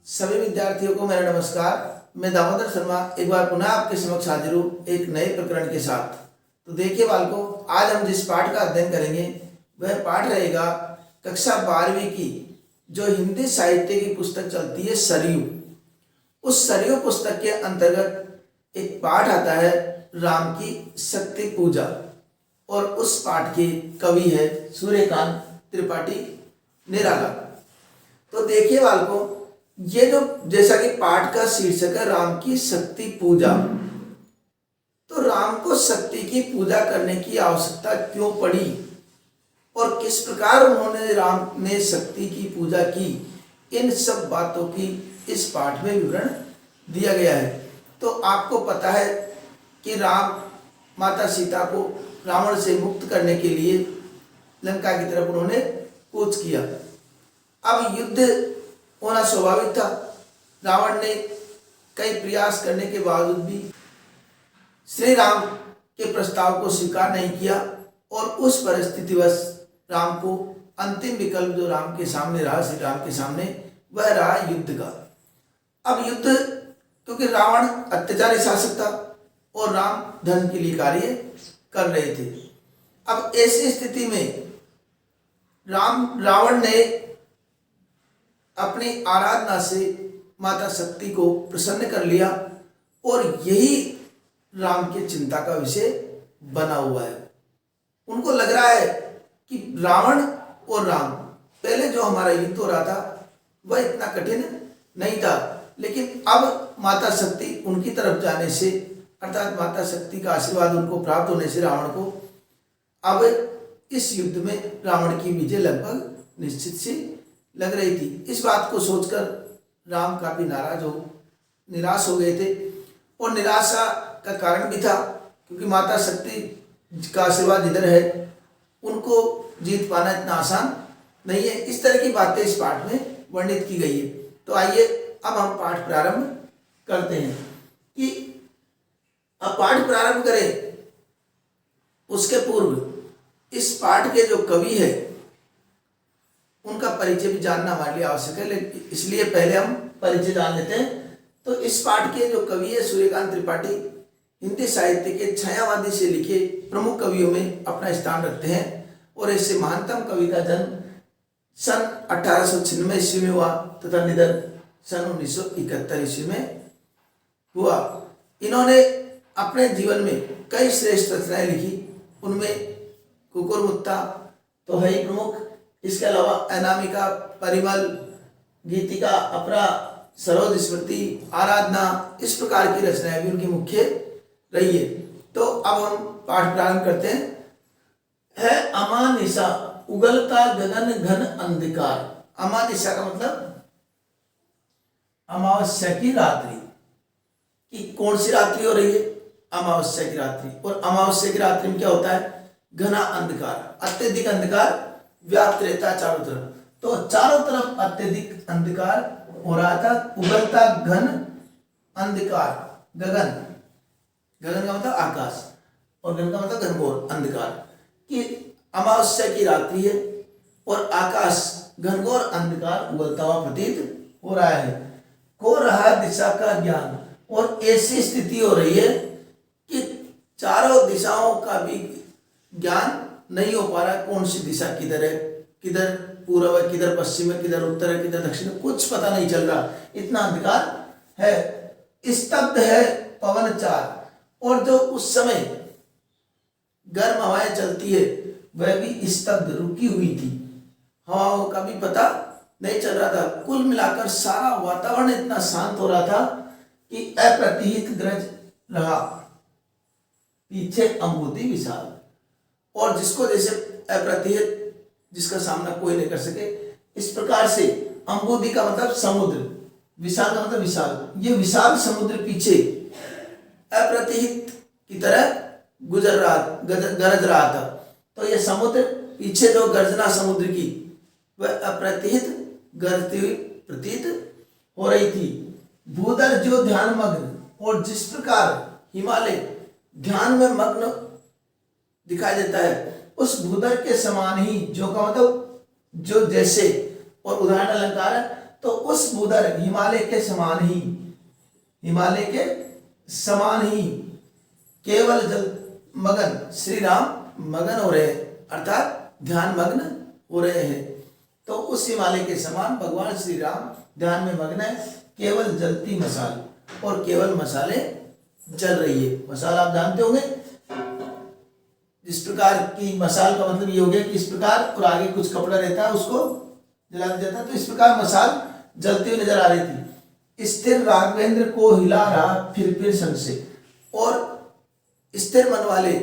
सभी विद्यार्थियों को मेरा नमस्कार। मैं दामोदर शर्मा एक बार पुनः आपके समक्ष हाजिर हूँ एक नए प्रकरण के साथ। तो देखिए बालकों, आज हम जिस पाठ का अध्ययन करेंगे वह पाठ रहेगा कक्षा 12वीं की जो हिंदी साहित्य की पुस्तक चलती है सरयू। उस सरयू पुस्तक के अंतर्गत एक पाठ आता है राम की शक्ति पूजा, और उस पाठ के कवि है सूर्यकांत त्रिपाठी निराला। तो देखिए बालकों, ये जो जैसा कि पाठ का शीर्षक है राम की शक्ति पूजा, तो राम को शक्ति की पूजा करने की आवश्यकता क्यों पड़ी और किस प्रकार उन्होंने राम ने शक्ति की पूजा की, इन सब बातों की इस पाठ में विवरण दिया गया है। तो आपको पता है कि राम माता सीता को रावण से मुक्त करने के लिए लंका की तरफ उन्होंने कूच किया। अब युद्ध होना स्वाभाविक था। रावण ने कई प्रयास करने के बावजूद भी श्री राम के प्रस्ताव को स्वीकार नहीं किया, और उस परिस्थितिवश राम को अंतिम विकल्प जो राम के सामने रहा, श्री राम के सामने, वह रहा युद्ध का। अब युद्ध, क्योंकि रावण अत्याचारी शासक था और राम धर्म के लिए कार्य कर रहे थे। अब ऐसी स्थिति में रावण ने अपनी आराधना से माता शक्ति को प्रसन्न कर लिया, और यही राम की चिंता का विषय बना हुआ है। उनको लग रहा है कि रावण और राम, पहले जो हमारा युद्ध हो रहा था वह इतना कठिन नहीं था, लेकिन अब माता शक्ति उनकी तरफ जाने से, अर्थात माता शक्ति का आशीर्वाद उनको प्राप्त होने से रावण को अब इस युद्ध में रावण की विजय लगभग निश्चित सी लग रही थी। इस बात को सोचकर राम काफी निराश हो गए थे, और निराशा का कारण भी था क्योंकि माता शक्ति का आशीर्वाद जिधर है उनको जीत पाना इतना आसान नहीं है। इस तरह की बातें इस पाठ में वर्णित की गई है। तो आइए अब हम पाठ प्रारंभ करते हैं। कि अब पाठ प्रारंभ करें उसके पूर्व इस पाठ के जो कवि है उनका परिचय भी जानना हमारे लिए आवश्यक है, लेकिन इसलिए पहले हम परिचय जान लेते हैं। तो इस पाठ के जो कवि है सूर्यकांत त्रिपाठी हिंदी साहित्य के छायावादी से लिखे प्रमुख कवियों में अपना स्थान रखते हैं, और इससे महानतम कवि का जन्म सन 1896 ईस्वी में हुआ तथा निधन सन 1971 ईस्वी में हुआ। इन्होंने अपने जीवन में कई श्रेष्ठ रचनाएं लिखी, उनमें कुकुरमुत्ता तो है ही प्रमुख, इसके अलावा अनामिका, परिमल, गीतिका, अपरा, सरोज स्मृति, आराधना, इस प्रकार की रचनाएं भी उनकी मुख्य रही है। तो अब हम पाठ प्रारंभ करते हैं। है अमानिशा उगलता गगन घन अंधकार। अमानिशा का मतलब अमावस्या की रात्रि। कि कौन सी रात्रि हो रही है? अमावस्या की रात्रि। और अमावस्या की रात्रि में क्या होता है? घना अंधकार, अत्यधिक अंधकार व्याप्त रहता है चारों तरफ। तो चारों तरफ अत्यधिक अंधकार हो रहा था। उगलता घन अंधकार, गगन, गगन का मतलब आकाश और घन का मतलब घनघोर अंधकार। कि अमावस्या की रात्रि है और आकाश घनघोर अंधकार उगलता हुआ प्रतीत हो रहा है। खो रहा दिशा का ज्ञान, और ऐसी स्थिति हो रही है कि चारों दिशाओं का भी ज्ञान नहीं हो पा रहा है। कौन सी दिशा किधर है, किधर पूर्व है, किधर पश्चिम है, किधर उत्तर है, किधर दक्षिण है, कुछ पता नहीं चल रहा, इतना अंधकार है। स्तब्ध है पवन चार, और जो उस समय गर्म हवाएं चलती है वह भी स्तब्ध, रुकी हुई थी। हवाओं का भी पता नहीं चल रहा था। कुल मिलाकर सारा वातावरण इतना शांत हो रहा था कि अप्रतिहित गरज रहा, पीछे अम्बुदी विशाल। और जिसको जैसे अप्रतिहित, जिसका सामना कोई नहीं कर सके, इस प्रकार से अम्बुदी का मतलब समुद्र, विशाल का मतलब विशाल, ये विशाल समुद्र पीछे अप्रतिहित की तरह गरज रहा था। तो ये समुद्र पीछे जो गर्जना समुद्र की, वह अप्रतिहित गरजती हुई प्रतीत हो रही थी। भूधर जो ध्यान मग्न, और जिस प्रकार हिमालय ध्यान में मग्न दिखाई देता है, उस भूधर के समान ही, जो का मतलब जो जैसे, और उदाहरण अलंकार है। तो उस उधर हिमालय के समान ही, हिमालय के समान ही केवल जल मगन श्री राम मगन हो रहे हैं, अर्थात ध्यान मग्न हो रहे हैं। तो उस हिमालय के समान भगवान श्री राम ध्यान में मग्न है, केवल जलती मशाल, और केवल मशाले जल रही है। मशाल आप जानते होंगे, इस प्रकार की मशाल का मतलब ये हो गया कि इस प्रकार, और आगे कुछ कपड़ा रहता है उसको जला दिया जाता है। तो इस प्रकार मशाल जलती हुई नजर आ रही थी। स्थिर राघवेंद्र को हिला रहा फिर संग से, और स्थिर मन वाले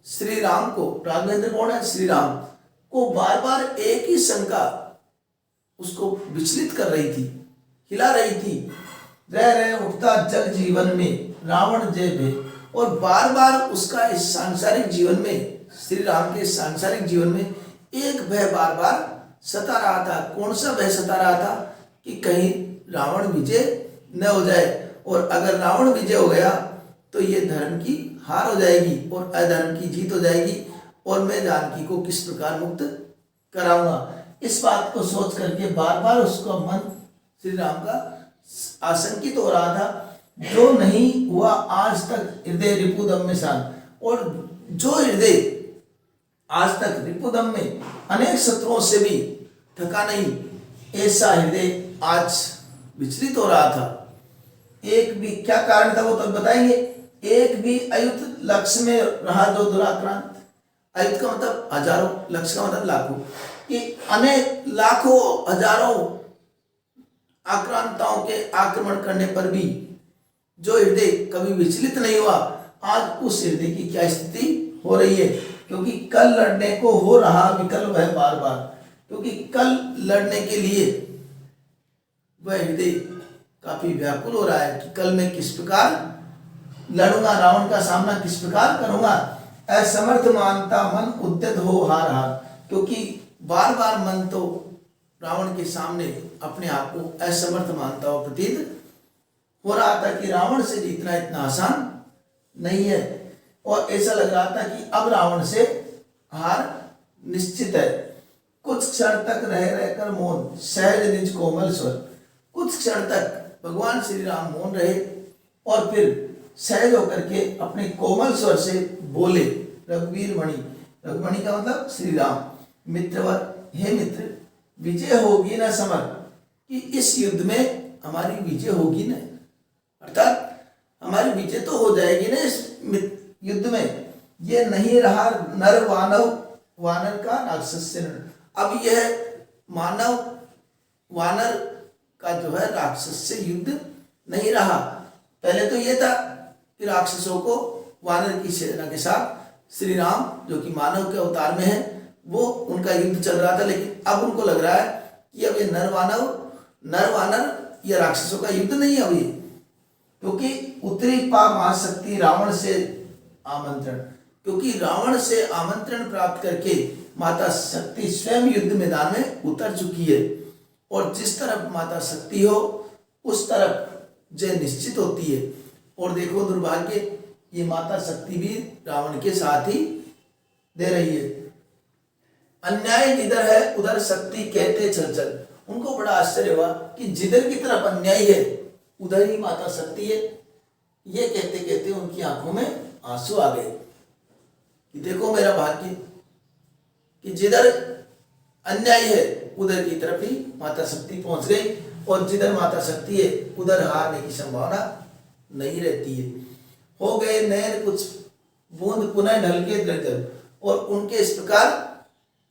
श्री राम को, राघवेंद्र कौन है? श्री राम को बार बार एक ही शंका उसको विचलित कर रही थी, हिला रही थी। रह रहे उठता जग जीवन में रावण जय भय, और बार बार उसका इस सांसारिक जीवन में, श्री राम के सांसारिक जीवन में एक भय बार बार सता रहा था। कौन सा भय सता रहा था? कि कहीं रावण विजय न हो जाए, और अगर रावण विजय हो गया तो ये धर्म की हार हो जाएगी और अधर्म की जीत हो जाएगी, और मैं जानकी को किस प्रकार मुक्त कराऊंगा। इस बात को सोच करके बार बार उसका मन श्री राम का आशंकित हो रहा था। जो नहीं हुआ आज तक हृदय रिपुदम में शान, और जो हृदय आज तक रिपुदम में अनेक शत्रुओं से भी थका नहीं, ऐसा हृदय आज विचलित हो रहा था। एक भी, क्या कारण था वो तो बताएंगे। एक भी अयुत लक्ष्य में रहा जो दुराक्रांत, अयुत का मतलब हजारों, लक्ष्य का मतलब लाखों, कि अनेक लाखों हजारों आक्रांताओं के आक्रमण करने पर भी जो हृदय कभी विचलित नहीं हुआ, आज उस हृदय की क्या स्थिति हो रही है। क्योंकि कल लड़ने को हो रहा विकल वह बार बार, क्योंकि कल लड़ने के लिए वह हृदय काफी व्याकुल हो रहा है कि कल मैं किस प्रकार लड़ूंगा, रावण का सामना किस प्रकार करूंगा। असमर्थ मानता मन उद्यत हो हार हार, क्योंकि बार बार मन तो रावण के सामने अपने आप को असमर्थ मानता हुआ प्रतीत हो रहा था कि रावण से जीतना इतना आसान नहीं है, और ऐसा लग रहा था कि अब रावण से हार निश्चित है। कुछ क्षण तक रह रहकर मौन सहज निज कोमल स्वर, कुछ क्षण तक भगवान श्री राम मौन रहे और फिर सहज होकर के अपने कोमल स्वर से बोले। रघुवीर मणि, रघुमणि का मतलब श्री राम, मित्रवर, हे मित्र, विजय होगी ना समर, कि इस युद्ध में हमारी विजय होगी ना, अर्थात हमारी विजय तो हो जाएगी ना इस युद्ध में। ये नहीं रहा नर वानव वानर का राक्षस से, अब यह मानव वानर का जो है राक्षस से युद्ध नहीं रहा। पहले तो यह था कि राक्षसों को वानर की सेना के साथ श्री राम जो कि मानव के अवतार में है वो उनका युद्ध चल रहा था, लेकिन अब उनको लग रहा है कि अब ये नर वानर या राक्षसों का युद्ध नहीं है अभी, क्योंकि उतरी पा महाशक्ति रावण से आमंत्रण, क्योंकि रावण से आमंत्रण प्राप्त करके माता शक्ति स्वयं युद्ध मैदान में उतर चुकी है, और जिस तरफ माता शक्ति हो उस तरफ जय निश्चित होती है। और देखो दुर्भाग्य, ये माता शक्ति भी रावण के साथ ही दे रही है। अन्याय जिधर है उधर शक्ति कहते चल चल, उनको बड़ा आश्चर्य हुआ कि जिधर की तरफ अन्याय है उधर ही माता शक्ति है। ये कहते कहते उनकी आंखों में आंसू आ गए कि देखो मेरा भाग्य, कि जिधर अन्याय है उधर की तरफ ही माता शक्ति पहुंच गई, और जिधर माता शक्ति है उधर हारने की संभावना नहीं रहती है। हो गए नैन कुछ बूंद पुनः ढलके दलदल, और उनके इस प्रकार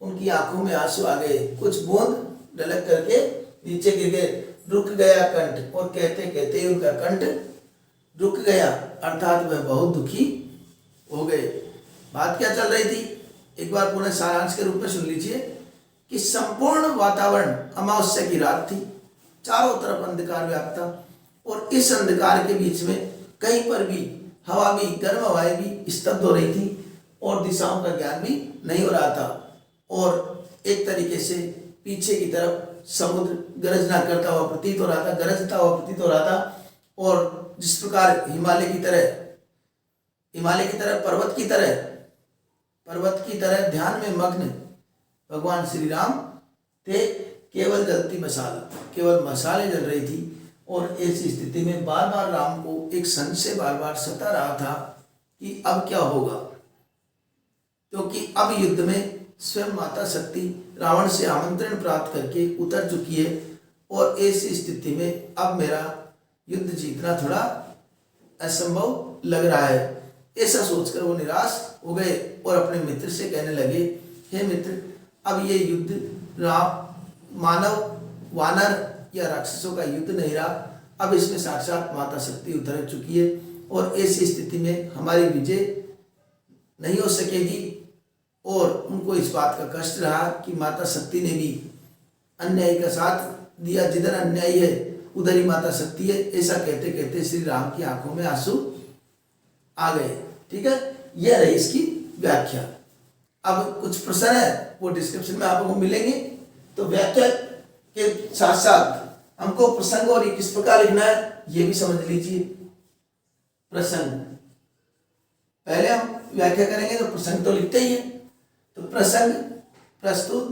उनकी आंखों में आंसू आ गए, कुछ बूंद ढलक करके नीचे गिर गए। रुक गया कंठ, और कहते कहते उनका कंठ रुक गया, अर्थात वह बहुत दुखी हो गए। बात क्या चल रही थी, एक बार पुनः सारांश के रूप में सुन लीजिए कि संपूर्ण वातावरण अमावस्या की रात थी, चारों तरफ अंधकार व्याप्त था, और इस अंधकार के बीच में कहीं पर भी हवा भी, गर्म हवाएं भी स्तब्ध हो रही थी, और दिशाओं का ज्ञान भी नहीं हो रहा था, और एक तरीके से पीछे की तरफ समुद्र गरजना करता हुआ प्रतीत हो रहा था, गरजता हुआ प्रतीत हो रहा था। और जिस प्रकार हिमालय की तरह पर्वत की तरह ध्यान में मग्न भगवान श्री राम थे केवल जलती मशाल, केवल मशालें जल रही थी। और ऐसी स्थिति में बार बार राम को एक संशय बार बार सता रहा था कि अब क्या होगा, क्योंकि अब युद्ध में स्वयं माता शक्ति रावण से आमंत्रण प्राप्त करके उतर चुकी है और ऐसी स्थिति में अब मेरा युद्ध जीतना थोड़ा असंभव लग रहा है। ऐसा सोचकर वो निराश हो गए और अपने मित्र से कहने लगे, हे मित्र, अब ये युद्ध राम मानव वानर या राक्षसों का युद्ध नहीं रहा, अब इसमें साक्षात माता शक्ति उतर चुकी है और ऐसी स्थिति में हमारी विजय नहीं हो सकेगी। और उनको इस बात का कष्ट रहा कि माता शक्ति ने भी अन्याय का साथ दिया, जिधर अन्याय है उधर ही माता शक्ति है। ऐसा कहते कहते श्री राम की आंखों में आंसू आ गए। ठीक है, यह रही इसकी व्याख्या। अब कुछ प्रश्न है वो डिस्क्रिप्शन में आपको मिलेंगे, तो व्याख्या के साथ साथ हमको प्रसंग और ये किस प्रकार लिखना है ये भी समझ लीजिए। प्रसंग पहले हम व्याख्या करेंगे तो प्रसंग तो लिखते ही है। तो प्रसंग प्रस्तुत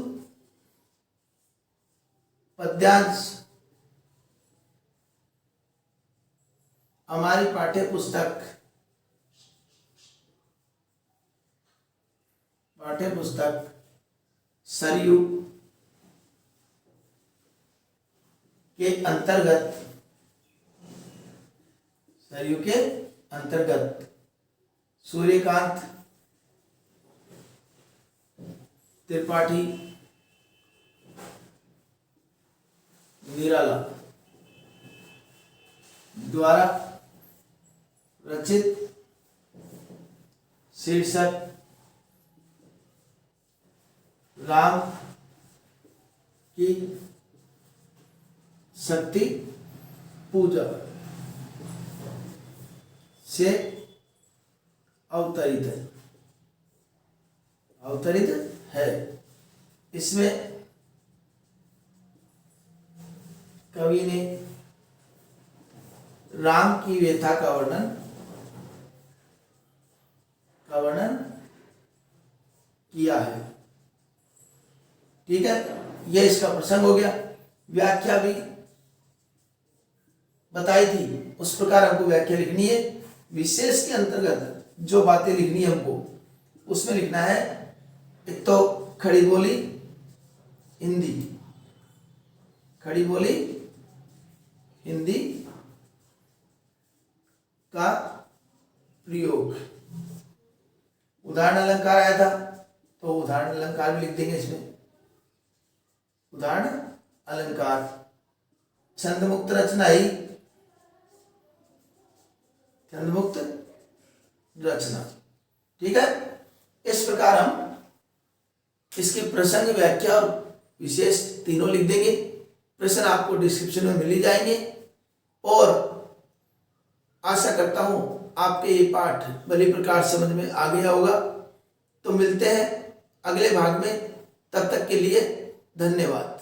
पद्यांश हमारी पाठ्य पुस्तक सरयू के अंतर्गत सूर्यकांत त्रिपाठी निराला द्वारा रचित शीर्षक राम की शक्ति पूजा से अवतरित है। इसमें कवि ने राम की व्यथा का वर्णन किया है। ठीक है, यह इसका प्रसंग हो गया। व्याख्या भी बताई थी, उस प्रकार हमको व्याख्या लिखनी है। विशेष के अंतर्गत जो बातें लिखनी है हमको उसमें लिखना है, एक तो खड़ी बोली हिंदी, खड़ी बोली हिंदी का प्रयोग। उदाहरण अलंकार आया था तो उदाहरण अलंकार भी लिख देंगे इसमें। उदाहरण अलंकार छंदमुक्त रचना ही छंदमुक्त रचना। ठीक है, इस प्रकार हम इसके प्रसंग, व्याख्या और विशेष तीनों लिख देंगे। प्रश्न आपको डिस्क्रिप्शन में मिल ही जाएंगे और आशा करता हूं आपके ये पाठ भली प्रकार समझ में आ गया होगा। तो मिलते हैं अगले भाग में, तब तक के लिए धन्यवाद।